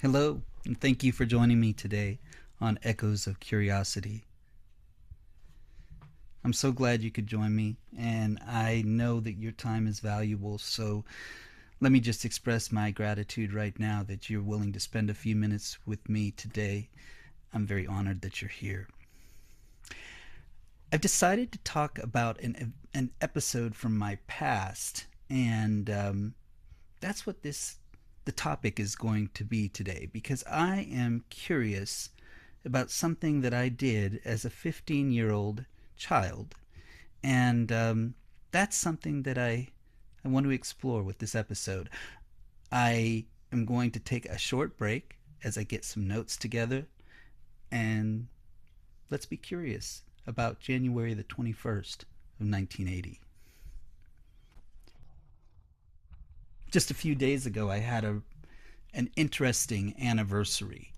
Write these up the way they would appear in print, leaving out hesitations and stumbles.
Hello, and thank you for joining me today on Echoes of Curiosity. I'm so glad you could join me, and I know that your time is valuable, so let me just express my gratitude right now that you're willing to spend a few minutes with me today. I'm very honored that you're here. I've decided to talk about an episode from my past, and that's what the topic is going to be today, because I am curious about something that I did as a 15-year-old child, and that's something that I want to explore with this episode. I am going to take a short break as I get some notes together, and let's be curious about January the 21st of 1980. Just a few days ago, I had an interesting anniversary.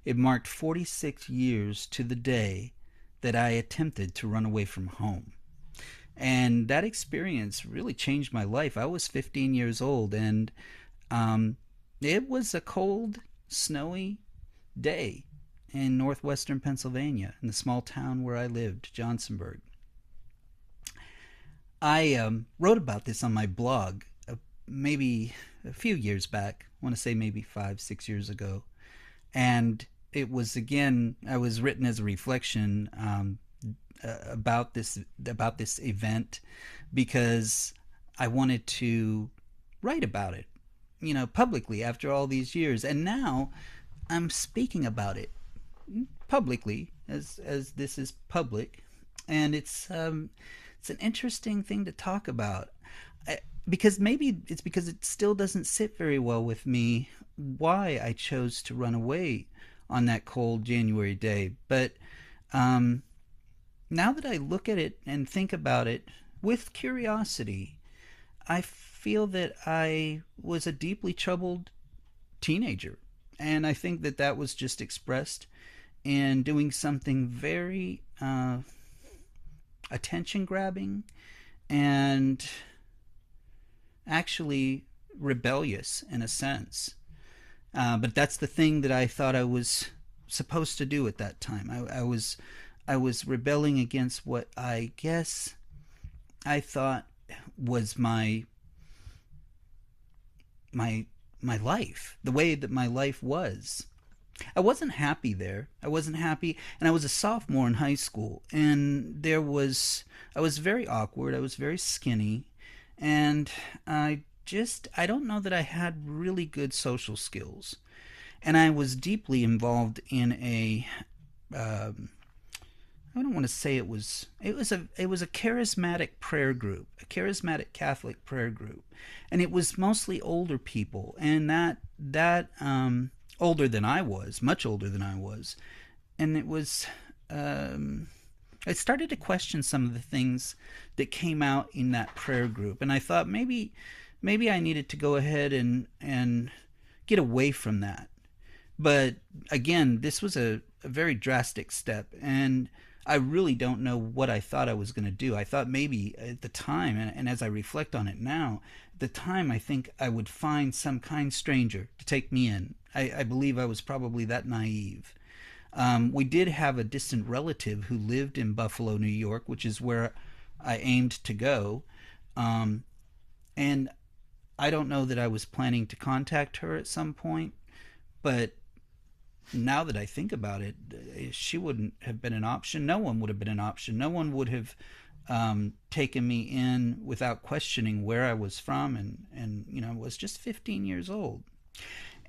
It marked 46 years to the day that I attempted to run away from home. And that experience really changed my life. I was 15 years old, and it was a cold, snowy day in northwestern Pennsylvania, in the small town where I lived, Johnsonburg. I wrote about this on my blog maybe a few years back. I want to say maybe 5, 6 years ago. And it was, again, I was written as a reflection about this event, because I wanted to write about it, publicly after all these years. And now I'm speaking about it publicly, as this is public, and it's an interesting thing to talk about. Because maybe it's because it still doesn't sit very well with me why I chose to run away on that cold January day. But now that I look at it and think about it with curiosity, I feel that I was a deeply troubled teenager. And I think that that was just expressed in doing something very attention grabbing and actually rebellious in a sense. But that's the thing that I thought I was supposed to do at that time. I was rebelling against what I guess I thought was my life, the way that my life was. I wasn't happy there. I wasn't happy, and I was a sophomore in high school, and I was very awkward. I was very skinny, and I don't know that I had really good social skills. And I was deeply involved in I don't want to say it was a charismatic prayer group, a charismatic Catholic prayer group. And it was mostly older people, and that older than I was, much older than I was. And it was I started to question some of the things that came out in that prayer group, and I thought maybe I needed to go ahead and get away from that. But again, this was a very drastic step, and I really don't know what I thought I was going to do. I thought maybe at the time, and as I reflect on it now, at the time I think I would find some kind stranger to take me in. I believe I was probably that naive. We did have a distant relative who lived in Buffalo, New York, which is where I aimed to go. And I don't know that I was planning to contact her at some point, but now that I think about it, she wouldn't have been an option. No one would have been an option. No one would have taken me in without questioning where I was from, and I was just 15 years old.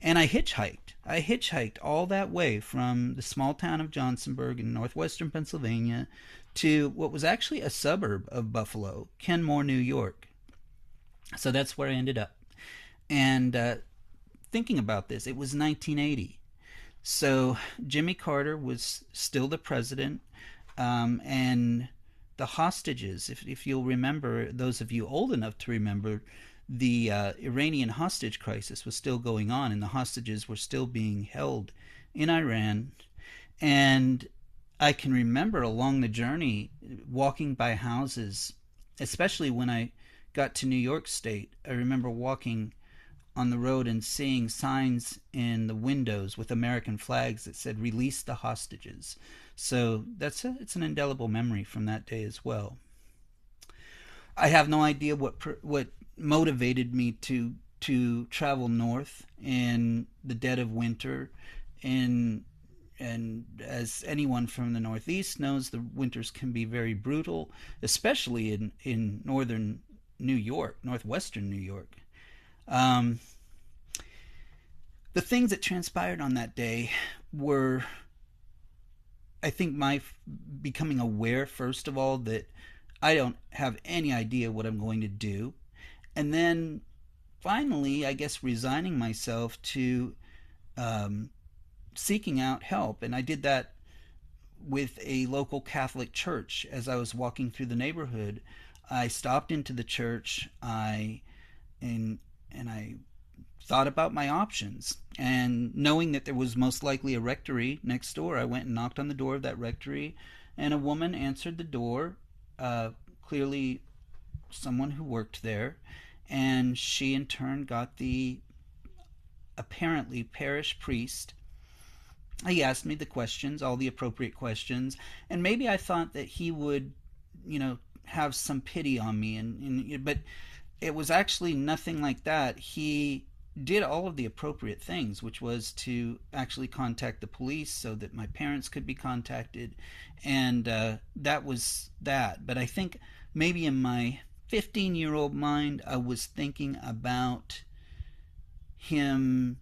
And I hitchhiked. I hitchhiked all that way from the small town of Johnsonburg in northwestern Pennsylvania to what was actually a suburb of Buffalo, Kenmore, New York. So that's where I ended up. And thinking about this, it was 1980. So Jimmy Carter was still the president, and the hostages, if you'll remember, those of you old enough to remember, the Iranian hostage crisis was still going on, and the hostages were still being held in Iran. And I can remember along the journey walking by houses, especially when I got to New York State. I remember walking on the road and seeing signs in the windows with American flags that said "Release the hostages." So it's an indelible memory from that day as well. I have no idea what motivated me to travel north in the dead of winter. In and as anyone from the Northeast knows, the winters can be very brutal, especially in northern New York, northwestern New York. Um, the things that transpired on that day were, I think, my becoming aware, first of all, that I don't have any idea what I'm going to do. And then finally, I guess, resigning myself to um, seeking out help. And I did that with a local Catholic church. As I was walking through the neighborhood, I stopped into the church. I thought about my options, and knowing that there was most likely a rectory next door, I went and knocked on the door of that rectory, and a woman answered the door, clearly someone who worked there, and she in turn got the apparently parish priest. He asked me the questions, all the appropriate questions, and maybe I thought that he would, have some pity on me, but it was actually nothing like that. He did all of the appropriate things, which was to actually contact the police so that my parents could be contacted, and that was that. But I think maybe in my 15-year-old mind, I was thinking about him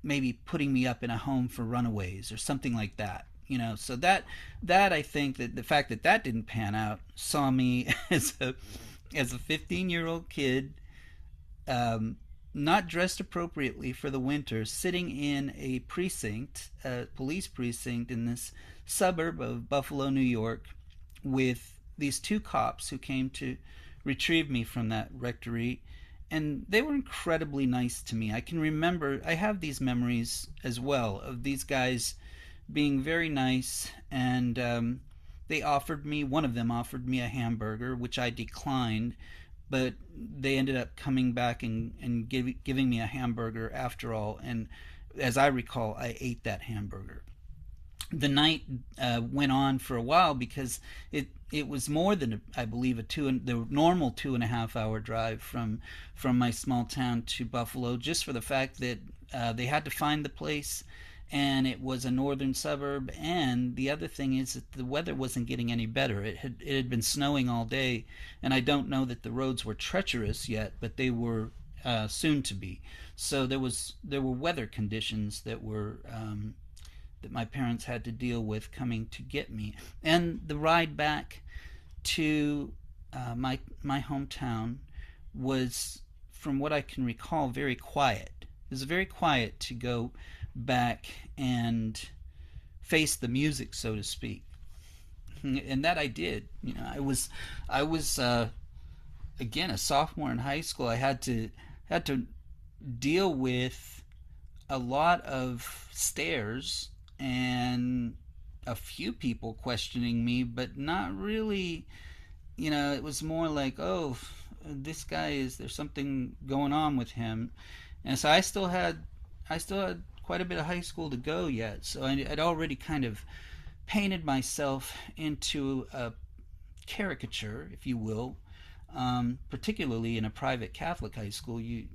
maybe putting me up in a home for runaways or something like that. So that I think that the fact that that didn't pan out saw me as a 15-year-old kid, not dressed appropriately for the winter, sitting in a precinct, a police precinct in this suburb of Buffalo, New York, with these two cops who came to retrieve me from that rectory. And they were incredibly nice to me. I can remember, I have these memories as well of these guys being very nice, and one of them offered me a hamburger, which I declined, but they ended up coming back and giving me a hamburger after all, and as I recall, I ate that hamburger. The night went on for a while because it was more than I believe the normal 2.5 hour drive from my small town to Buffalo, just for the fact that they had to find the place, and it was a northern suburb. And the other thing is that the weather wasn't getting any better. It had been snowing all day, and I don't know that the roads were treacherous yet, but they were soon to be. So there were weather conditions that were that my parents had to deal with coming to get me, and the ride back to my hometown was, from what I can recall, very quiet. It was very quiet to go back and face the music, so to speak, and that I did. I was again a sophomore in high school. I had to deal with a lot of stares and a few people questioning me, but not really. It was more like, oh, this guy there's something going on with him. And so I still had quite a bit of high school to go yet, so I'd already kind of painted myself into a caricature, if you will. Particularly in a private Catholic high school, you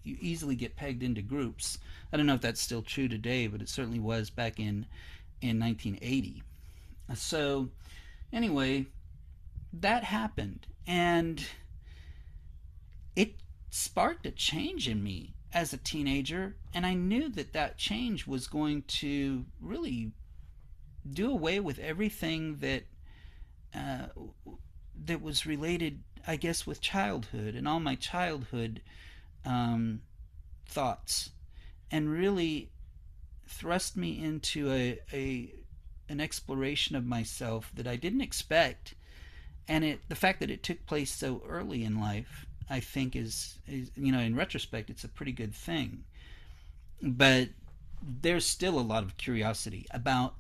easily get pegged into groups. I don't know if that's still true today, but it certainly was back in 1980. So anyway, that happened, and it sparked a change in me as a teenager, and I knew that change was going to really do away with everything that was related, I guess, with childhood and all my childhood thoughts, and really thrust me into an exploration of myself that I didn't expect. And the fact that it took place so early in life, I think is in retrospect, it's a pretty good thing. But there's still a lot of curiosity about,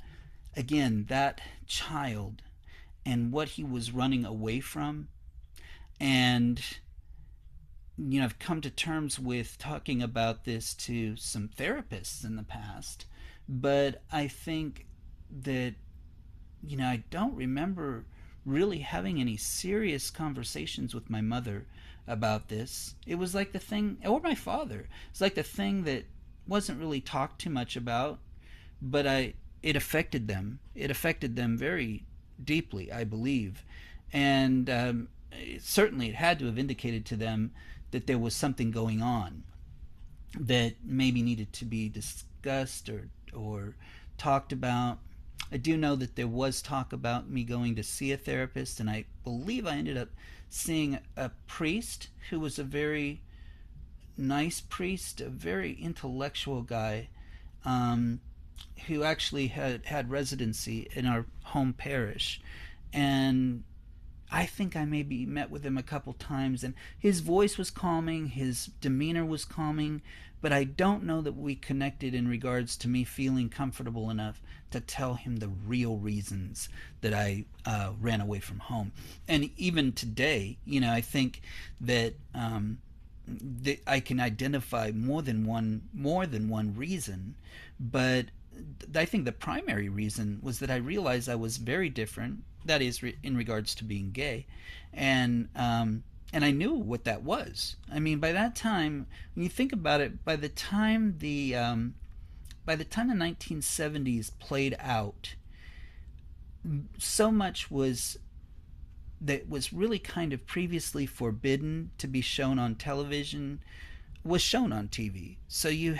again, that child and what he was running away from, and I've come to terms with talking about this to some therapists in the past, but I think that, I don't remember really having any serious conversations with my mother about this. It was like the thing, or my father. It's like the thing that wasn't really talked too much about, but it affected them. It affected them very deeply, I believe, and certainly it had to have indicated to them that there was something going on that maybe needed to be discussed or talked about. I do know that there was talk about me going to see a therapist, and I believe I ended up seeing a priest who was a very nice priest, a very intellectual guy, um, who actually had residency in our home parish. And I think I maybe met with him a couple times, and his voice was calming, his demeanor was calming, but I don't know that we connected in regards to me feeling comfortable enough to tell him the real reasons that I ran away from home. And even today, I think that I can identify more than one reason, but I think the primary reason was that I realized I was very different. That is, in regards to being gay, and I knew what that was. I mean, by that time, when you think about it, by the time the 1970s played out, so much that was really kind of previously forbidden to be shown on television was shown on TV. So you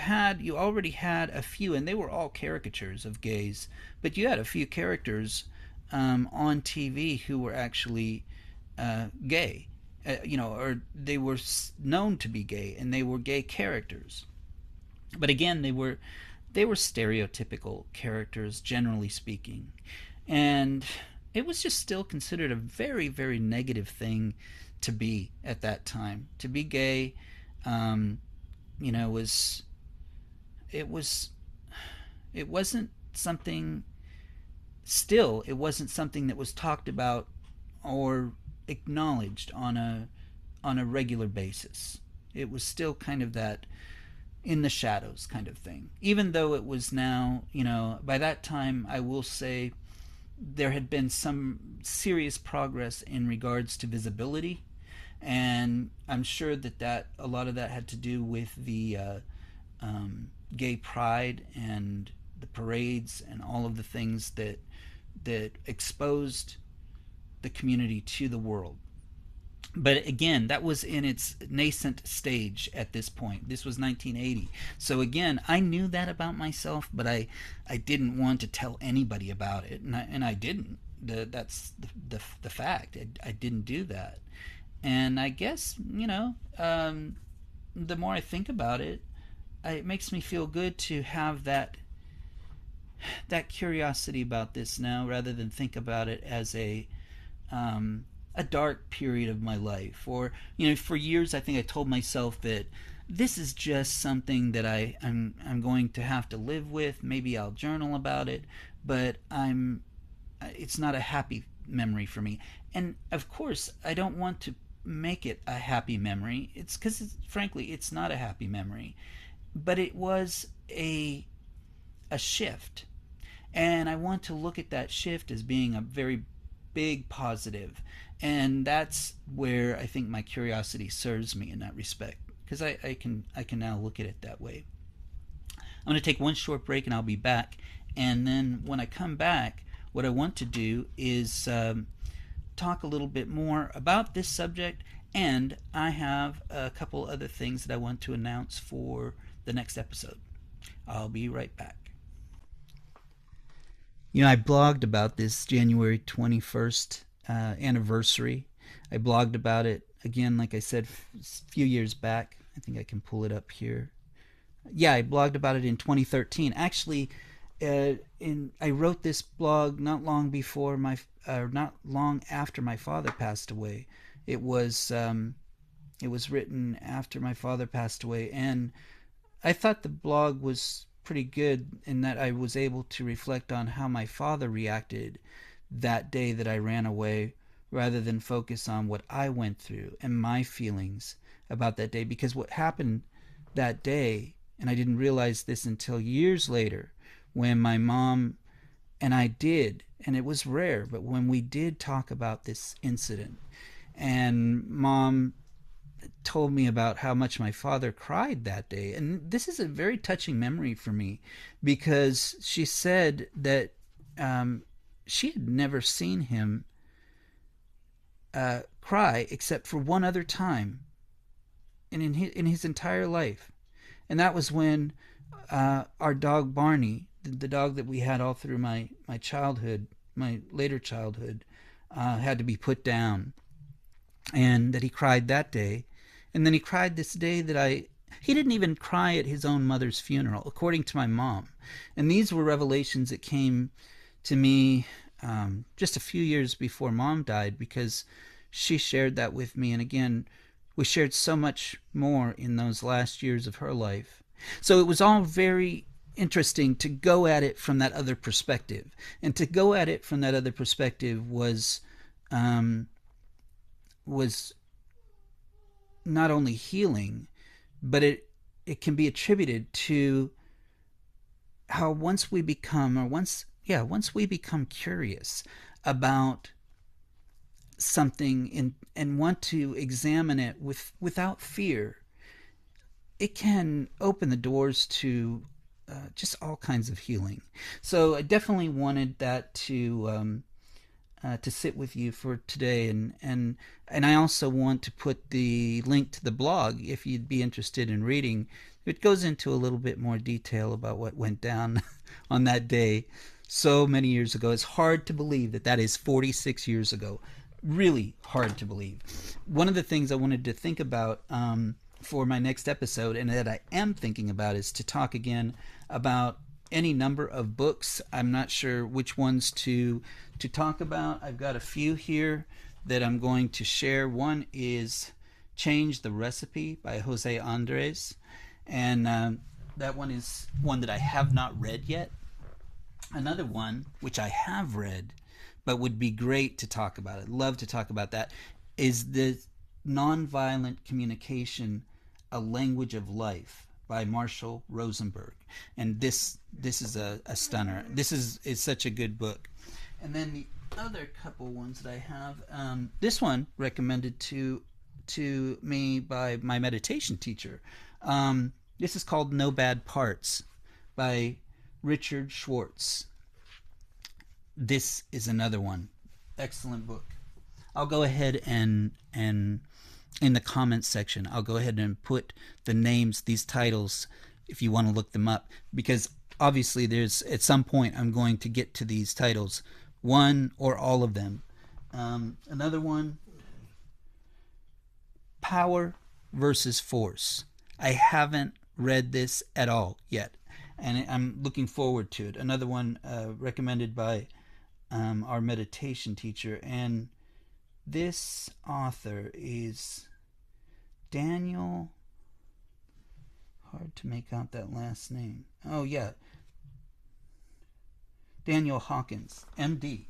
already had a few, and they were all caricatures of gays, but you had a few characters on TV who were actually gay, or they were known to be gay, and they were gay characters. But again, they were stereotypical characters, generally speaking, and it was just still considered a very, very negative thing to be at that time. To be gay, was it was it wasn't something. Still, it wasn't something that was talked about or acknowledged on a regular basis. It was still kind of that in the shadows kind of thing. Even though it was now, by that time, I will say there had been some serious progress in regards to visibility, and I'm sure that a lot of that had to do with the gay pride and the parades and all of the things that exposed the community to the world. But again, that was in its nascent stage at this point. This was 1980. So again, I knew that about myself, but I didn't want to tell anybody about it, and I didn't. That's the fact. I didn't do that. And I guess, the more I think about it, it makes me feel good to have that curiosity about this now, rather than think about it as a dark period of my life. Or, for years I think I told myself that this is just something that I'm going to have to live with. Maybe I'll journal about it, but it's not a happy memory for me. And of course, I don't want to make it a happy memory. It's because, frankly, it's not a happy memory. But it was a shift. And I want to look at that shift as being a very big positive. And that's where I think my curiosity serves me in that respect, because I can now look at it that way. I'm going to take one short break, and I'll be back. And then when I come back, what I want to do is talk a little bit more about this subject, and I have a couple other things that I want to announce for the next episode. I'll be right back. I blogged about this January 21st anniversary. I blogged about it, again, like I said, a few years back. I think I can pull it up here. Yeah, I blogged about it in 2013. Actually, I wrote this blog not long after my father passed away. It was written after my father passed away, and I thought the blog was pretty good in that I was able to reflect on how my father reacted that day that I ran away, rather than focus on what I went through and my feelings about that day, because what happened that day, and I didn't realize this until years later, when my mom and I did, and it was rare, but when we did talk about this incident, and Mom told me about how much my father cried that day. And this is a very touching memory for me, because she said that she had never seen him cry except for one other time in his entire life. And that was when our dog Barney, the dog that we had all through my childhood, my later childhood, had to be put down. And that he cried that day. And then he cried this day that he didn't even cry at his own mother's funeral, according to my mom. And these were revelations that came to me just a few years before Mom died, because she shared that with me. And again, we shared so much more in those last years of her life. So it was all very interesting to go at it from that other perspective. And to go at it from that other perspective was not only healing, but it can be attributed to how once we become curious about something and want to examine it without fear, it can open the doors to just all kinds of healing. So I definitely wanted that to sit with you for today, and I also want to put the link to the blog if you'd be interested in reading. It goes into a little bit more detail about what went down on that day so many years ago. It's hard to believe that is 46 years ago. Really hard to believe. One of the things I wanted to think about for my next episode, and that I am thinking about, is to talk again about any number of books. I'm not sure which ones to talk about. I've got a few here that I'm going to share. One is Change the Recipe by José Andrés, and that one is one that I have not read yet. Another one, which I have read but would be great to talk about, I'd love to talk about that, is the Nonviolent Communication, A Language of Life by Marshall Rosenberg. And this is a stunner. This is such a good book. And then the other couple ones that I have, this one recommended to me by my meditation teacher. This is called No Bad Parts by Richard Schwartz. This is another one. Excellent book. I'll go ahead and in the comments section, I'll go ahead and put the names, these titles, if you want to look them up, because obviously there's, at some point, I'm going to get to these titles, one or all of them. Another one, Power versus Force. I haven't read this at all yet, and I'm looking forward to it. Another one recommended by our meditation teacher, and this author is Daniel, hard to make out that last name. Oh yeah, Daniel Hawkins, MD.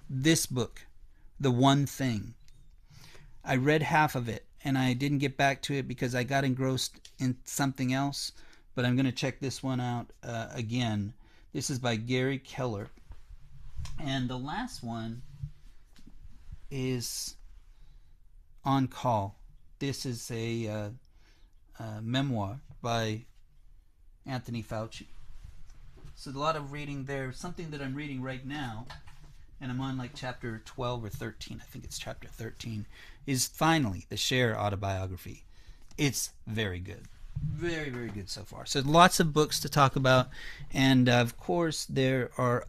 This book, The One Thing. I read half of it and I didn't get back to it because I got engrossed in something else, but I'm going to check this one out again. This is by Gary Keller. And the last one is On Call. This is a memoir by Anthony Fauci. So a lot of reading there. Something that I'm reading right now, and I'm on like chapter 12 or 13, I think it's chapter 13, is finally the Cher autobiography. It's very good. Very, very good so far. So lots of books to talk about, and of course there are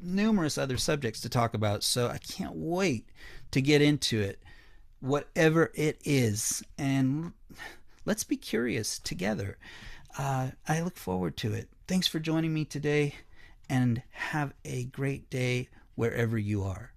numerous other subjects to talk about, so I can't wait to get into it, whatever it is, and let's be curious together. I look forward to it. Thanks for joining me today, and have a great day wherever you are.